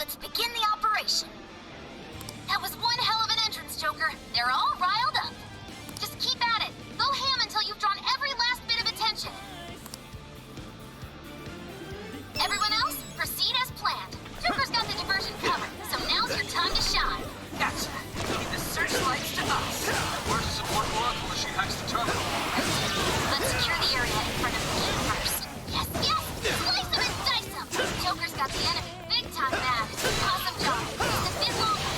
Let's begin the operation. That was one hell of an entrance, Joker. They're all riled up. Just keep at it. Go ham until you've drawn every last bit of attention. Everyone else, proceed as planned. Joker's got the diversion covered, so now's your time to shine. Gotcha. Keep the searchlights to us. We're to support Laura while she hacks the terminal. Let's secure the area in front of the gate first. Yes, yes! Slice them and dice them! Joker's got the enemy big time mad. Awesome job. Just a bit longer.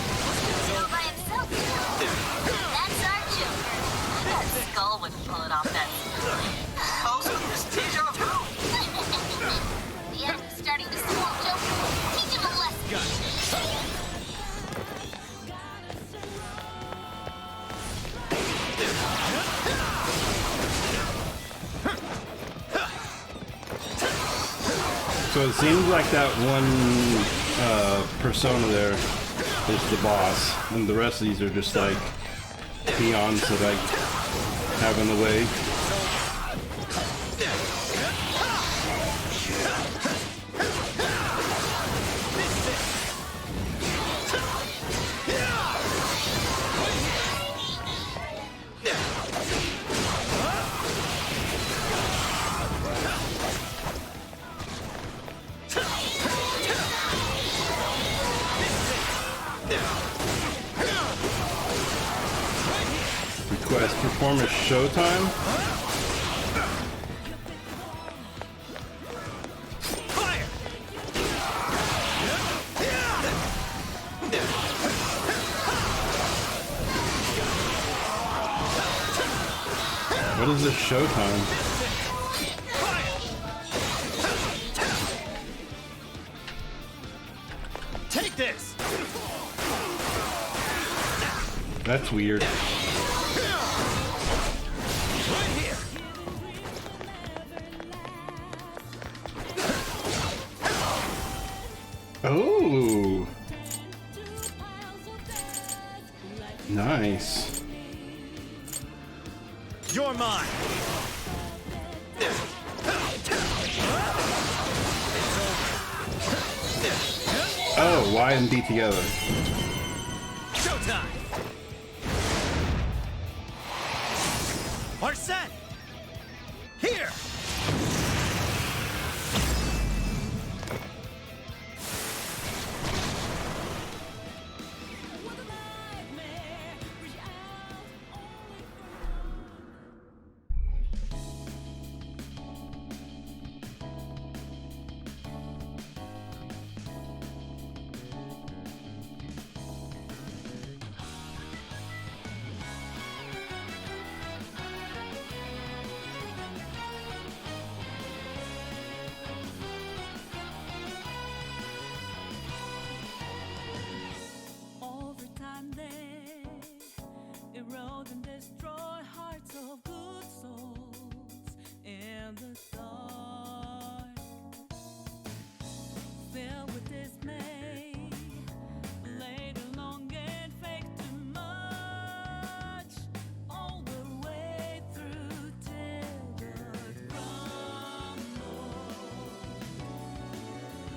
Go by itself, you know. That's our Joker. I bet Skull would pull it off that. Also, this deja vu. The enemy's starting to swarm Joker. Teach him a lesson. So it seems like that one persona there is the boss, and the rest of these are just like peons that I have in the way. Request performance showtime. Fire! What is this showtime? Take this! That's weird. Right here! Oh, nice. You're mine! Oh, Y and D together. Showtime! Are set! Here! erode and destroy hearts of good souls in the dark, filled with dismay, later long and fake too much, all the way through till the crumble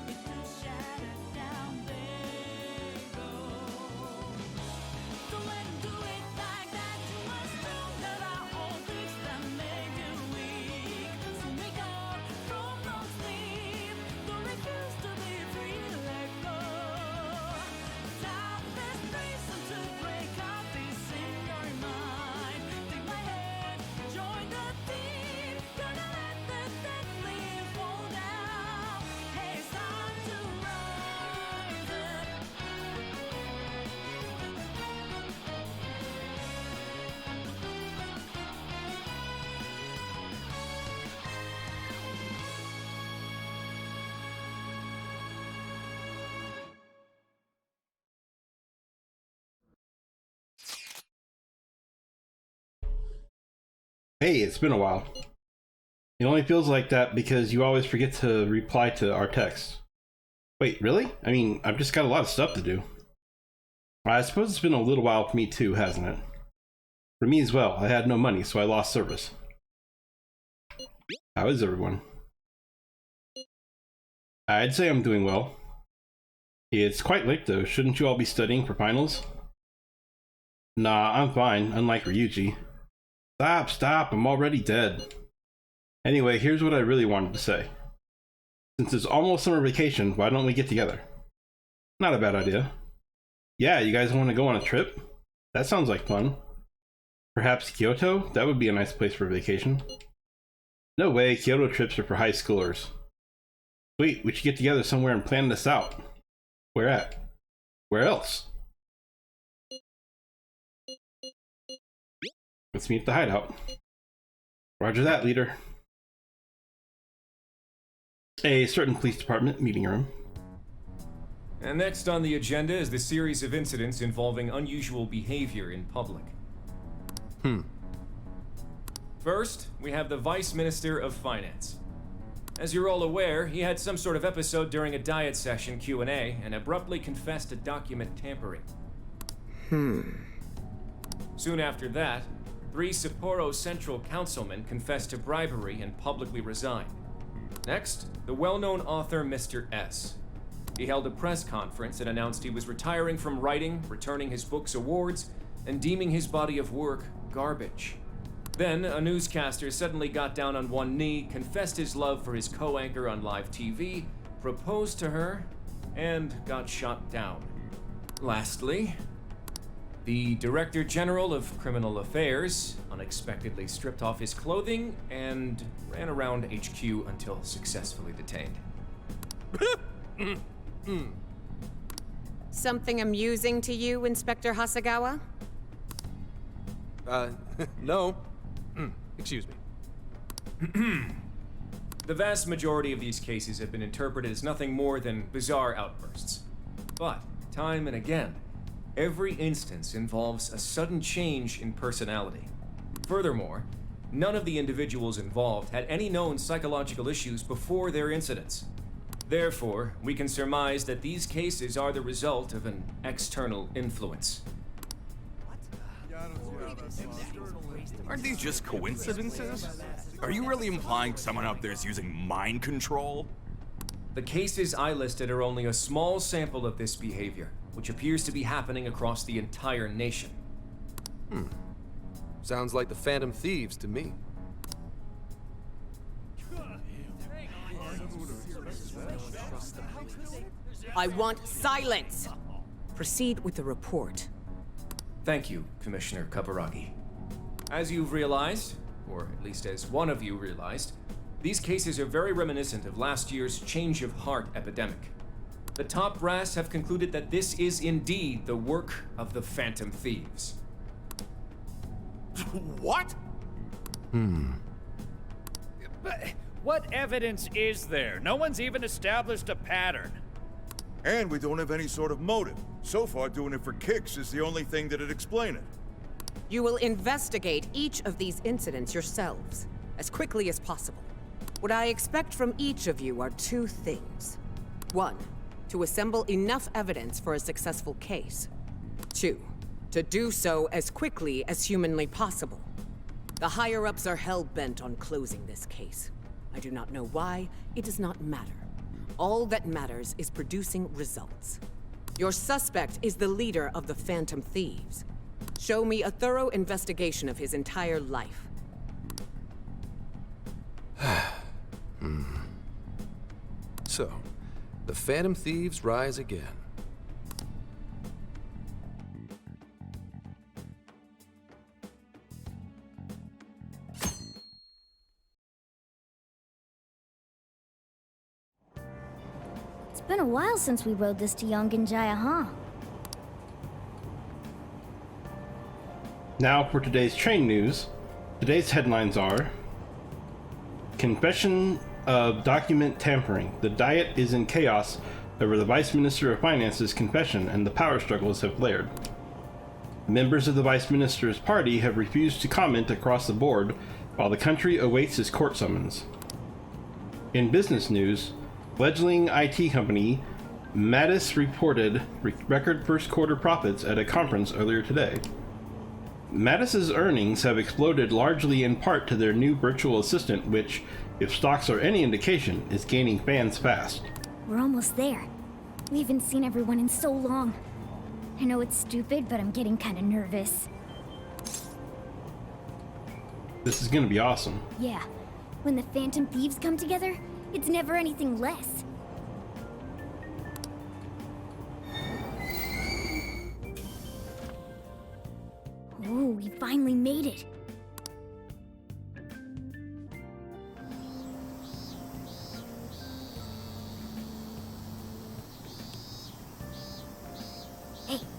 into shattered down they go. Don't let him do it like that. You must know that I all tricks that made you weak. So wake up from long sleep. Don't refuse to be free. Let go. Stop this reason to break up peace in your mind. Take my hand, join the team. Gonna let the dead leaves fall down. Hey, it's time to rise up. Hey, it's been a while. It only feels like that because you always forget to reply to our texts. Wait, really? I mean, I've just got a lot of stuff to do. I suppose it's been a little while for me too, hasn't it? For me as well. I had no money, so I lost service. How is everyone? I'd say I'm doing well. It's quite late though. Shouldn't you all be studying for finals? Nah, I'm fine, unlike Ryuji. Stop, I'm already dead. Anyway, here's what I really wanted to say. Since it's almost summer vacation, why don't we get together? Not a bad idea. Yeah, you guys want to go on a trip? That sounds like fun. Perhaps Kyoto? That would be a nice place for a vacation. No way, Kyoto trips are for high schoolers. Sweet, we should get together somewhere and plan this out. Where at? Where else? Let's meet at the hideout. Roger that, leader. A certain police department meeting room. And next on the agenda is the series of incidents involving unusual behavior in public. First, we have the Vice Minister of Finance. As you're all aware, he had some sort of episode during a diet session Q&A and abruptly confessed to document tampering. Soon after that, 3 Sapporo Central councilmen confessed to bribery and publicly resigned. Next, the well-known author Mr. S. He held a press conference and announced he was retiring from writing, returning his book's awards, and deeming his body of work garbage. Then, a newscaster suddenly got down on one knee, confessed his love for his co-anchor on live TV, proposed to her, and got shot down. Lastly, the Director General of Criminal Affairs unexpectedly stripped off his clothing and ran around HQ until successfully detained. Something amusing to you, Inspector Hasagawa? No. Excuse me. The vast majority of these cases have been interpreted as nothing more than bizarre outbursts. But, time and again, every instance involves a sudden change in personality. Furthermore, none of the individuals involved had any known psychological issues before their incidents. Therefore, we can surmise that these cases are the result of an external influence. Aren't these just coincidences? Are you really implying someone out there is using mind control? The cases I listed are only a small sample of this behavior, which appears to be happening across the entire nation. Sounds like the Phantom Thieves to me. I want silence! Proceed with the report. Thank you, Commissioner Kaburagi. As you've realized, or at least as one of you realized, these cases are very reminiscent of last year's change of heart epidemic. The top brass have concluded that this is indeed the work of the Phantom Thieves. What? But what evidence is there? No one's even established a pattern. And we don't have any sort of motive. So far, doing it for kicks is the only thing that'd explain it. You will investigate each of these incidents yourselves, as quickly as possible. What I expect from each of you are 2 things. 1, to assemble enough evidence for a successful case. 2, to do so as quickly as humanly possible. The higher-ups are hell-bent on closing this case. I do not know why, it does not matter. All that matters is producing results. Your suspect is the leader of the Phantom Thieves. Show me a thorough investigation of his entire life. So, the Phantom Thieves rise again. It's been a while since we rode this to Yongenjaya, huh? Now for today's train news. Today's headlines are: Confession of document tampering. The Diet is in chaos over the Vice Minister of Finance's confession, and the power struggles have flared. Members of the Vice Minister's party have refused to comment across the board while the country awaits his court summons. In business news, fledgling IT company Mattis reported record first quarter profits at a conference earlier today. Mattis's earnings have exploded largely in part to their new virtual assistant, which, if stocks are any indication, is gaining fans fast. We're almost there. We haven't seen everyone in so long. I know it's stupid, but I'm getting kind of nervous. This is gonna be awesome. Yeah, when the Phantom Thieves come together, it's never anything less. Oh, we finally made it.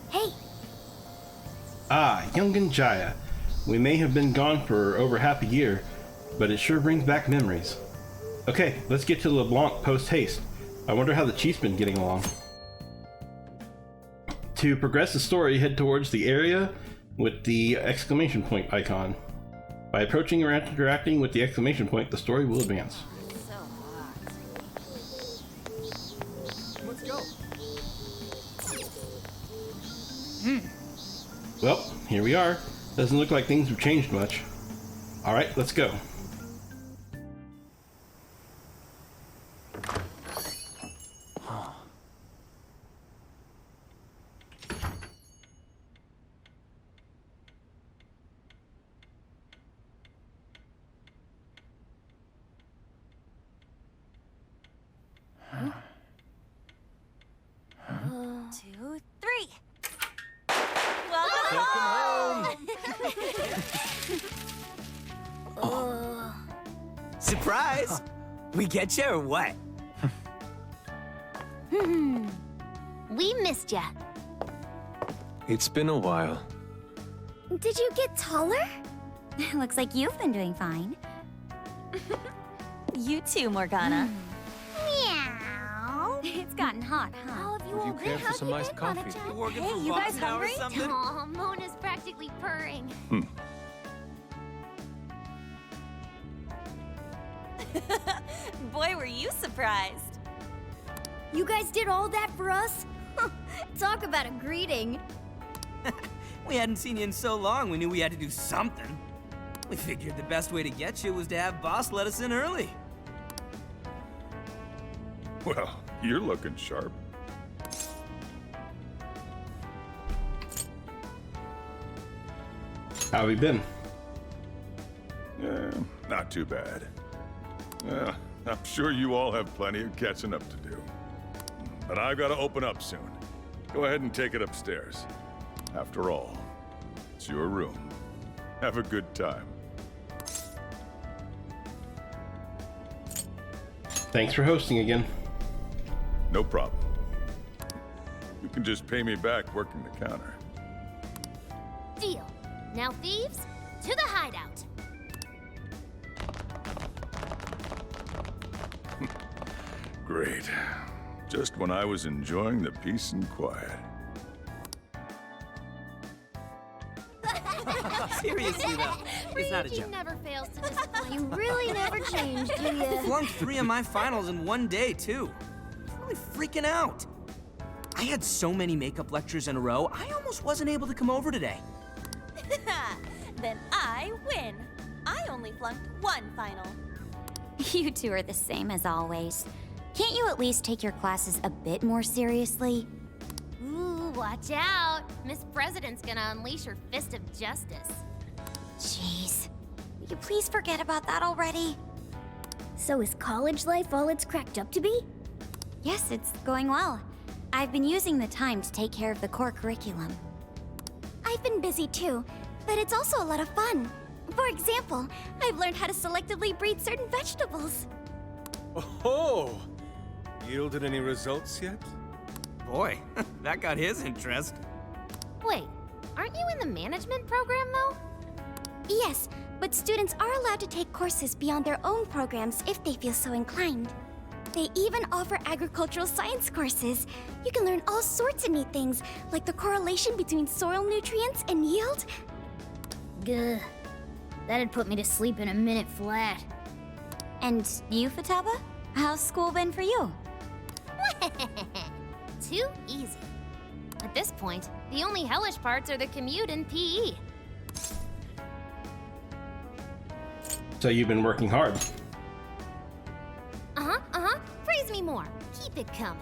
Hey! Ah, Youngin Jaya. We may have been gone for over half a year, but it sure brings back memories. Okay, let's get to LeBlanc post-haste. I wonder how the chief's been getting along. To progress the story, head towards the area with the exclamation point icon. By approaching or interacting with the exclamation point, the story will advance. Let's go. Well, here we are. Doesn't look like things have changed much. Alright, let's go. Two, three. Surprise! We get you or what? We missed ya. It's been a while. Did you get taller? Looks like you've been doing fine. You too, Morgana. Meow. It's gotten hot, huh? How have you Would you all care been? for some iced coffee? Hey, you guys hungry? Aw, Mona's practically purring. Boy, were you surprised. You guys did all that for us? Talk about a greeting. We hadn't seen you in so long, we knew we had to do something. We figured the best way to get you was to have Boss let us in early. Well, you're looking sharp. How have you been? Not too bad. I'm sure you all have plenty of catching up to do. But I've got to open up soon. Go ahead and take it upstairs. After all, it's your room. Have a good time. Thanks for hosting again. No problem. You can just pay me back working the counter. Deal. Now, thieves, to the hideout. Great. Just when I was enjoying the peace and quiet. Seriously though, it's not a Ryuji joke. never fails to disappoint. You really never change, do you? Flunked 3 of my finals in one day, too. Really freaking out. I had so many makeup lectures in a row, I almost wasn't able to come over today. Then I win. I only flunked 1 final. You two are the same as always. Can't you at least take your classes a bit more seriously? Ooh, watch out. Miss President's gonna unleash her fist of justice. Jeez. Will you please forget about that already? So is college life all it's cracked up to be? Yes, it's going well. I've been using the time to take care of the core curriculum. I've been busy too, but it's also a lot of fun. For example, I've learned how to selectively breed certain vegetables. Oh! Yielded any results yet? Boy, that got his interest. Wait, aren't you in the management program though? Yes, but students are allowed to take courses beyond their own programs if they feel so inclined. They even offer agricultural science courses. You can learn all sorts of neat things, like the correlation between soil nutrients and yield. Gah, that'd put me to sleep in a minute flat. And you, Futaba? How's school been for you? Too easy. At this point, the only hellish parts are the commute and PE. So you've been working hard. Uh-huh. Praise me more. Keep it coming.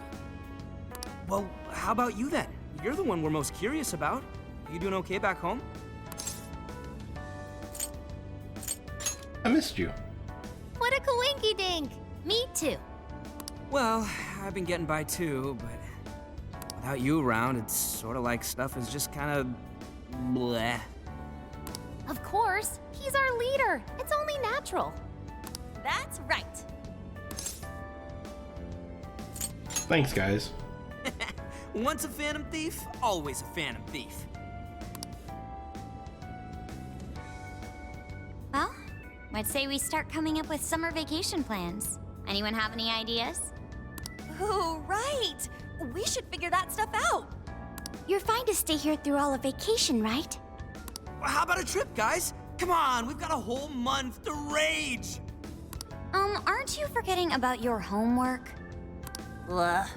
Well, how about you then? You're the one we're most curious about. You doing okay back home? I missed you. What a coinky dink! Me too. Well, I've been getting by too, but without you around, it's sort of like stuff is just kind of bleh. Of course, he's our leader. It's only natural. That's right. Thanks, guys. Once a Phantom Thief, always a Phantom Thief. Well, I'd say we start coming up with summer vacation plans. Anyone have any ideas? Oh, right. We should figure that stuff out. You're fine to stay here through all of vacation, right? Well, how about a trip, guys? Come on, we've got a whole month to rage. Aren't you forgetting about your homework? Blah.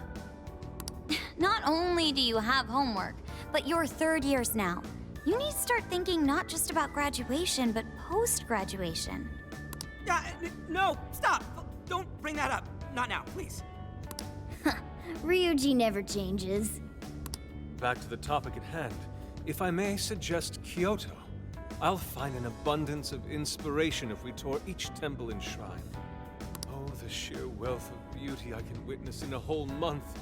Not only do you have homework, but you're third years now. You need to start thinking not just about graduation, but post-graduation. Yeah, no, stop. Don't bring that up. Not now, please. Ryuji never changes. Back to the topic at hand. If I may suggest Kyoto, I'll find an abundance of inspiration if we tour each temple and shrine. Oh, the sheer wealth of beauty I can witness in a whole month.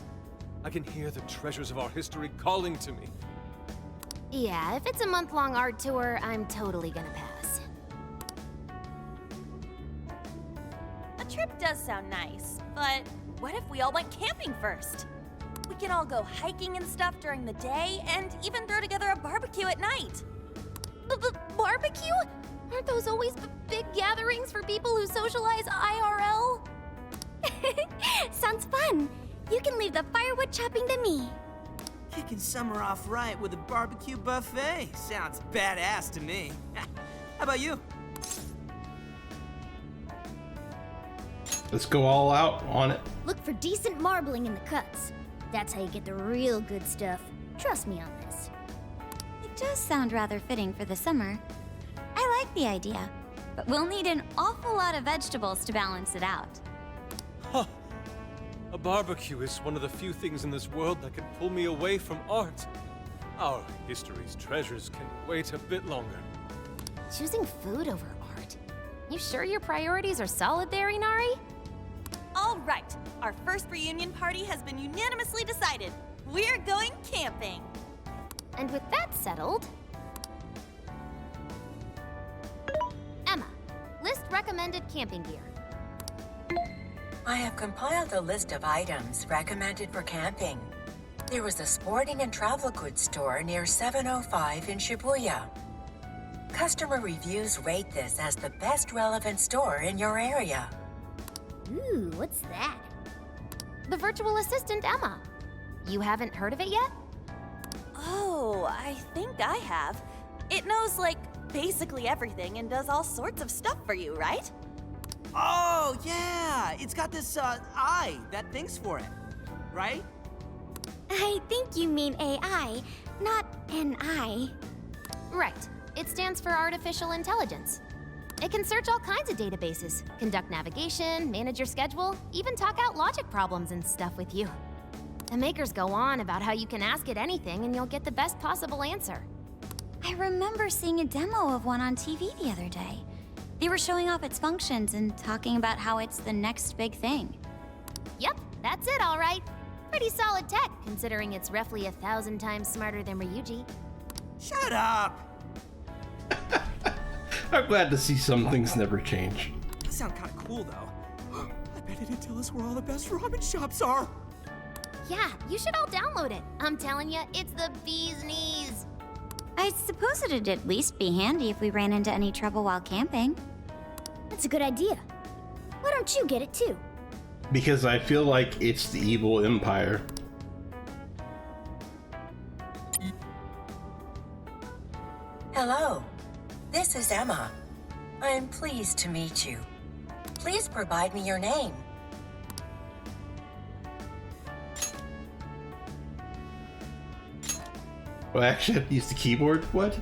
I can hear the treasures of our history calling to me. Yeah, if it's a month-long art tour, I'm totally gonna pass. A trip does sound nice, but what if we all went camping first? We can all go hiking and stuff during the day, and even throw together a barbecue at night. Barbecue? Aren't those always big gatherings for people who socialize IRL? Sounds fun. You can leave the firewood chopping to me. Kicking summer off right with a barbecue buffet. Sounds badass to me. How about you? Let's go all out on it. Look for decent marbling in the cuts. That's how you get the real good stuff. Trust me on this. It does sound rather fitting for the summer. I like the idea, but we'll need an awful lot of vegetables to balance it out. Huh. A barbecue is one of the few things in this world that can pull me away from art. Our history's treasures can wait a bit longer. Choosing food over art? You sure your priorities are solid there, Inari? All right, our first reunion party has been unanimously decided. We're going camping. And with that settled... Emma, list recommended camping gear. I have compiled a list of items recommended for camping. There was a sporting and travel goods store near 705 in Shibuya. Customer reviews rate this as the best relevant store in your area. Ooh, what's that? The virtual assistant, Emma. You haven't heard of it yet? Oh, I think I have. It knows, like, basically everything and does all sorts of stuff for you, right? Oh, yeah! It's got this, eye that thinks for it, right? I think you mean AI, not an eye. Right. It stands for Artificial Intelligence. It can search all kinds of databases, conduct navigation, manage your schedule, even talk out logic problems and stuff with you. The makers go on about how you can ask it anything and you'll get the best possible answer. I remember seeing a demo of one on TV the other day. They were showing off its functions and talking about how it's the next big thing. Yep, that's it, all right. Pretty solid tech, considering it's roughly 1,000 times smarter than Ryuji. Shut up! I'm glad to see some things never change. That sounds kind of cool, though. I bet it'd tell us where all the best ramen shops are. Yeah, you should all download it. I'm telling you, it's the bee's knees. I suppose it'd at least be handy if we ran into any trouble while camping. That's a good idea. Why don't you get it too? Because I feel like it's the evil empire. Hello, this is Emma. I am pleased to meet you. Please provide me your name. Well, I actually have to use the keyboard? What?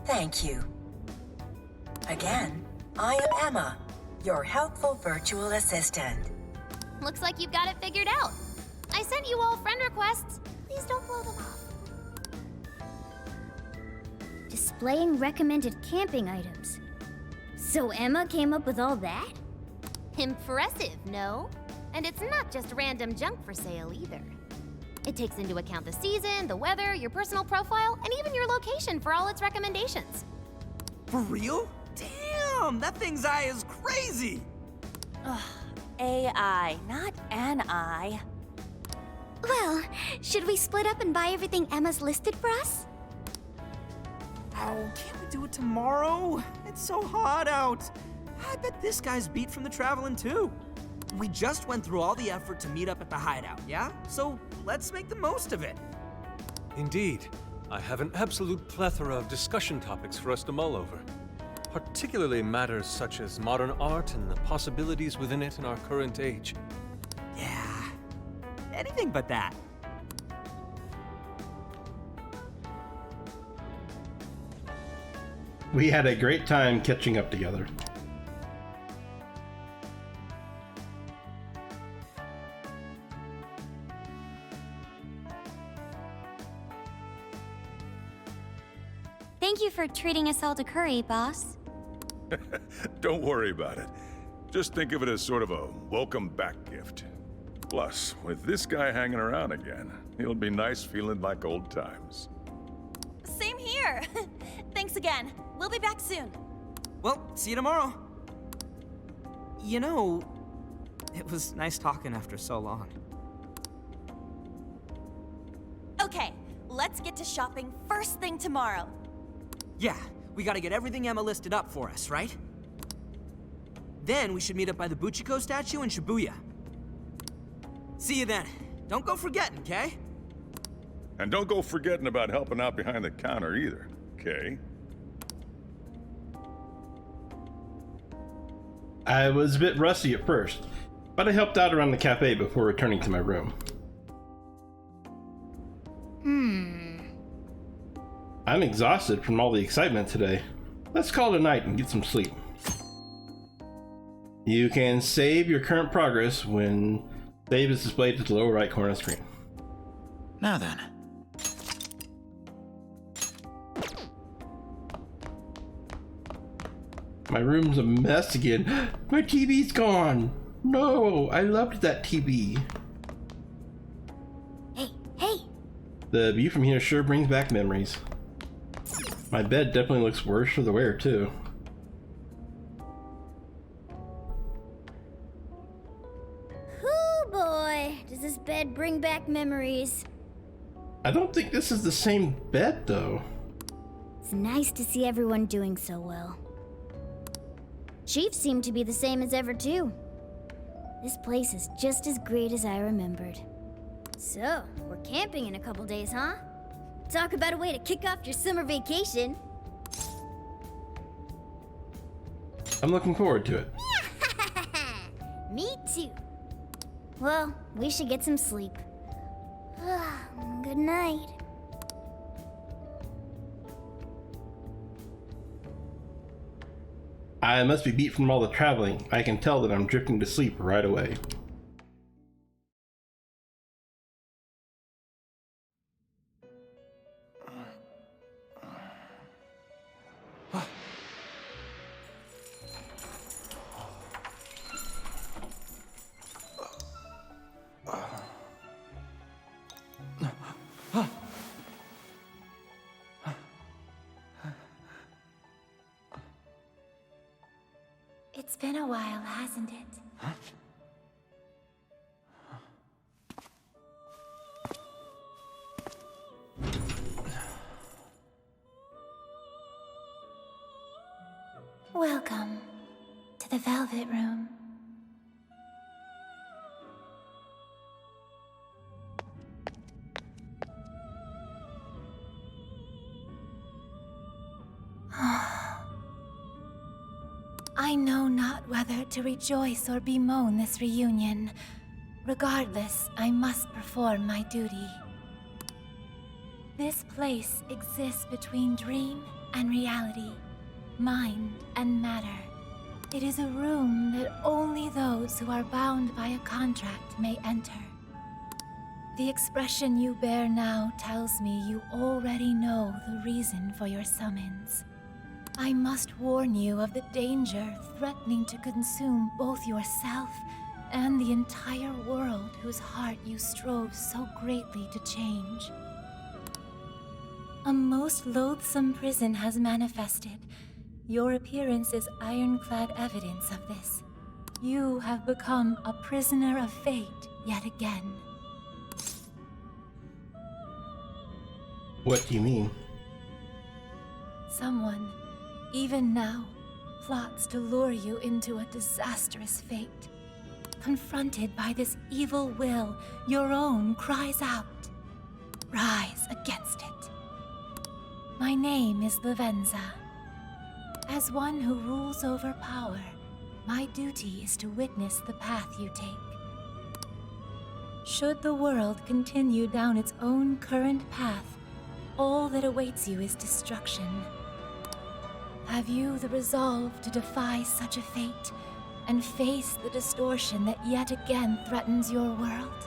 Thank you. Again, I am Emma, your helpful virtual assistant. Looks like you've got it figured out. I sent you all friend requests. Please don't blow them off. Displaying recommended camping items. So Emma came up with all that? Impressive, no? And it's not just random junk for sale either. It takes into account the season, the weather, your personal profile, and even your location for all its recommendations. For real? Damn, that thing's eye is crazy! Ugh, AI, not an I. Well, should we split up and buy everything Emma's listed for us? Oh, can't we do it tomorrow? It's so hot out. I bet this guy's beat from the traveling too. We just went through all the effort to meet up at the hideout, yeah? So let's make the most of it. Indeed. I have an absolute plethora of discussion topics for us to mull over. Particularly matters such as modern art and the possibilities within it in our current age. Yeah, anything but that. We had a great time catching up together. Thank you for treating us all to curry, boss. Don't worry about it. Just think of it as sort of a welcome back gift. Plus, with this guy hanging around again, it'll be nice feeling like old times. Same here. Thanks again. We'll be back soon. Well, see you tomorrow. You know, it was nice talking after so long. Okay, let's get to shopping first thing tomorrow. Yeah, we gotta get everything Emma listed up for us, right? Then we should meet up by the Buchiko statue in Shibuya. See you then. Don't go forgetting, okay? And don't go forgetting about helping out behind the counter either, okay? I was a bit rusty at first, but I helped out around the cafe before returning to my room. I'm exhausted from all the excitement today. Let's call it a night and get some sleep. You can save your current progress when save is displayed at the lower right corner of the screen. Now then. My room's a mess again. My TV's gone. No, I loved that TV. Hey! The view from here sure brings back memories. My bed definitely looks worse for the wear too. Hoo boy, does this bed bring back memories. I don't think this is the same bed though. It's nice to see everyone doing so well. Chief seemed to be the same as ever too. This place is just as great as I remembered. So, we're camping in a couple days, huh? Talk about a way to kick off your summer vacation. I'm looking forward to it. Me too. Well, we should get some sleep. Good night. I must be beat from all the traveling. I can tell that I'm drifting to sleep right away. It's been a while, hasn't it? Welcome to the Velvet Room. I know not whether to rejoice or bemoan this reunion. Regardless, I must perform my duty. This place exists between dream and reality, mind and matter. It is a room that only those who are bound by a contract may enter. The expression you bear now tells me you already know the reason for your summons. I must warn you of the danger threatening to consume both yourself and the entire world whose heart you strove so greatly to change. A most loathsome prison has manifested. Your appearance is ironclad evidence of this. You have become a prisoner of fate yet again. What do you mean? Someone, even now, plots to lure you into a disastrous fate. Confronted by this evil will, your own cries out. Rise against it. My name is Lavenza. As one who rules over power, my duty is to witness the path you take. Should the world continue down its own current path, all that awaits you is destruction. Have you the resolve to defy such a fate and face the distortion that yet again threatens your world?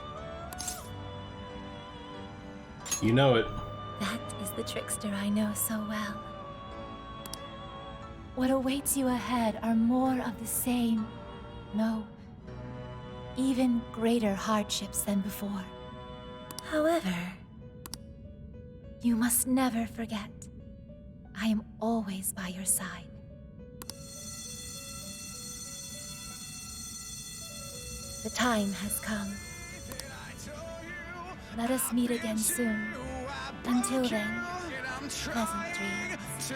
You know it. That is the trickster I know so well. What awaits you ahead are more of the same, no, even greater hardships than before. However, you must never forget, I am always by your side. The time has come. Let us meet again soon. Until then, pleasant dreams.